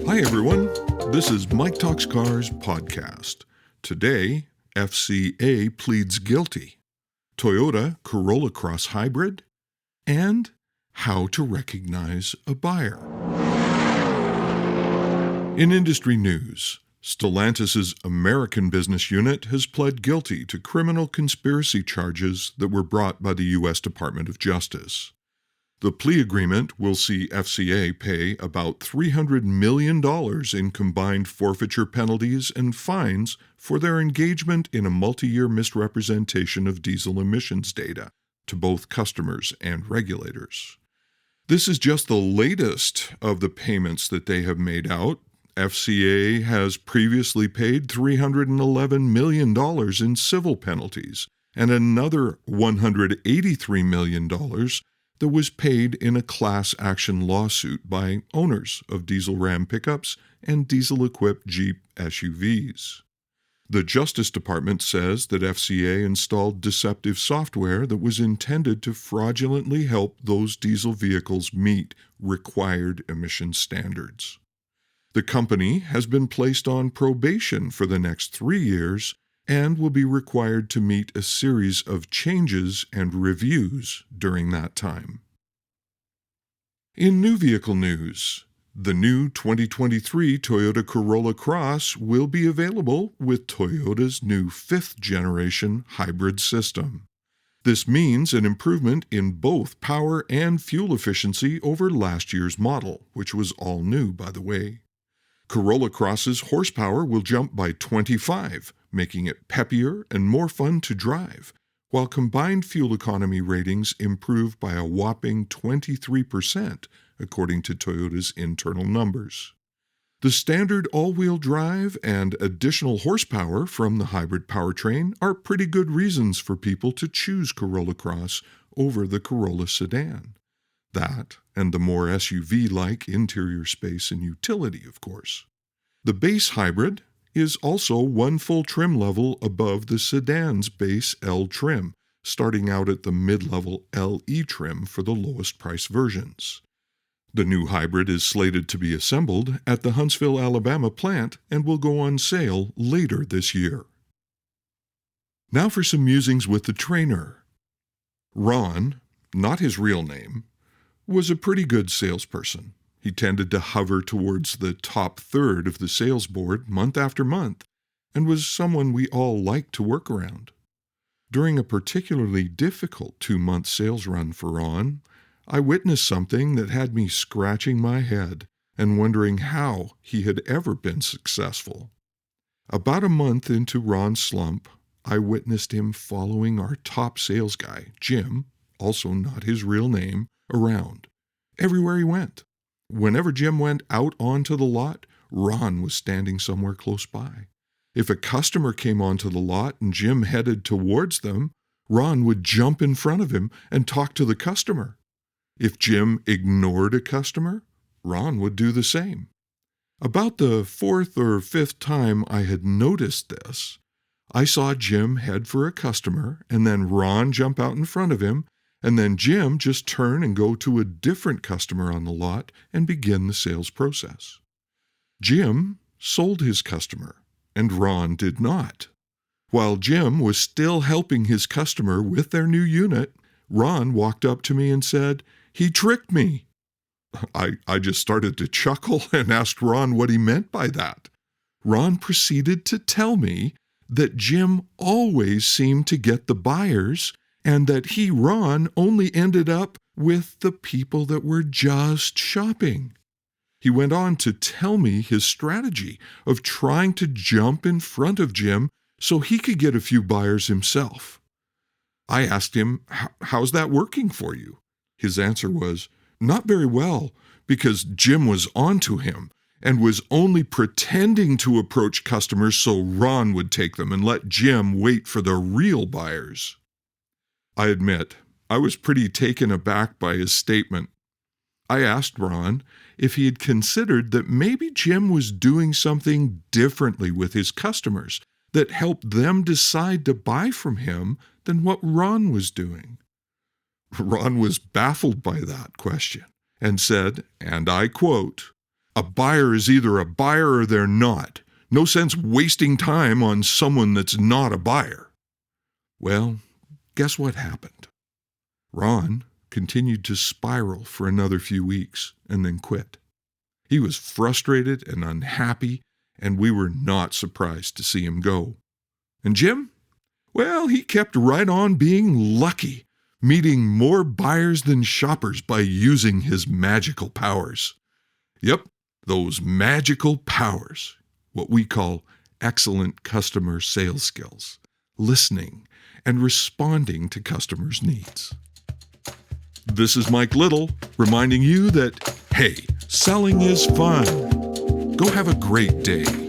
Hi everyone, this is Mike Talks Cars podcast. Today, FCA pleads guilty, Toyota Corolla Cross Hybrid, and how to recognize a buyer. In industry news, Stellantis' American business unit has pled guilty to criminal conspiracy charges that were brought by the U.S. Department of Justice. The plea agreement will see FCA pay about $300 million in combined forfeiture penalties and fines for their engagement in a multi-year misrepresentation of diesel emissions data to both customers and regulators. This is just the latest of the payments that they have made out. FCA has previously paid $311 million in civil penalties and another $183 million that was paid in a class action lawsuit by owners of diesel Ram pickups and diesel-equipped Jeep SUVs. The Justice Department says that FCA installed deceptive software that was intended to fraudulently help those diesel vehicles meet required emission standards. The company has been placed on probation for the next 3 years and will be required to meet a series of changes and reviews during that time. In new vehicle news, the new 2023 Toyota Corolla Cross will be available with Toyota's new 5th-generation hybrid system. This means an improvement in both power and fuel efficiency over last year's model, which was all new, by the way. Corolla Cross's horsepower will jump by 25, making it peppier and more fun to drive, while combined fuel economy ratings improve by a whopping 23%, according to Toyota's internal numbers. The standard all-wheel drive and additional horsepower from the hybrid powertrain are pretty good reasons for people to choose Corolla Cross over the Corolla sedan. That, and the more SUV-like interior space and utility, of course. The base hybrid is also one full trim level above the sedan's base L trim, starting out at the mid-level LE trim for the lowest price versions. The new hybrid is slated to be assembled at the Huntsville, Alabama plant and will go on sale later this year. Now for some musings with the trainer. Ron, not his real name, was a pretty good salesperson. He tended to hover towards the top third of the sales board month after month and was someone we all liked to work around. During a particularly difficult 2-month sales run for Ron, I witnessed something that had me scratching my head and wondering how he had ever been successful. About a month into Ron's slump, I witnessed him following our top sales guy, Jim, also not his real name, around, everywhere he went. Whenever Jim went out onto the lot, Ron was standing somewhere close by. If a customer came onto the lot and Jim headed towards them, Ron would jump in front of him and talk to the customer. If Jim ignored a customer, Ron would do the same. About the 4th or 5th time I had noticed this, I saw Jim head for a customer and then Ron jump out in front of him, and then Jim just turn and go to a different customer on the lot and begin the sales process. Jim sold his customer, and Ron did not. While Jim was still helping his customer with their new unit, Ron walked up to me and said, "He tricked me." I just started to chuckle and asked Ron what he meant by that. Ron proceeded to tell me that Jim always seemed to get the buyers and that he, Ron, only ended up with the people that were just shopping. He went on to tell me his strategy of trying to jump in front of Jim so he could get a few buyers himself. I asked him, "How's that working for you?" His answer was, "Not very well, because Jim was onto him and was only pretending to approach customers so Ron would take them and let Jim wait for the real buyers." I admit, I was pretty taken aback by his statement. I asked Ron if he had considered that maybe Jim was doing something differently with his customers that helped them decide to buy from him than what Ron was doing. Ron was baffled by that question and said, and I quote, A buyer is either a buyer or they're not. No sense wasting time on someone that's not a buyer. Well, guess what happened? Ron continued to spiral for another few weeks and then quit. He was frustrated and unhappy, and we were not surprised to see him go. And Jim? Well, he kept right on being lucky, meeting more buyers than shoppers by using his magical powers. Yep, those magical powers, what we call excellent customer sales skills, listening and responding to customers' needs. This is Mike Little, reminding you that, hey, selling is fun. Go have a great day.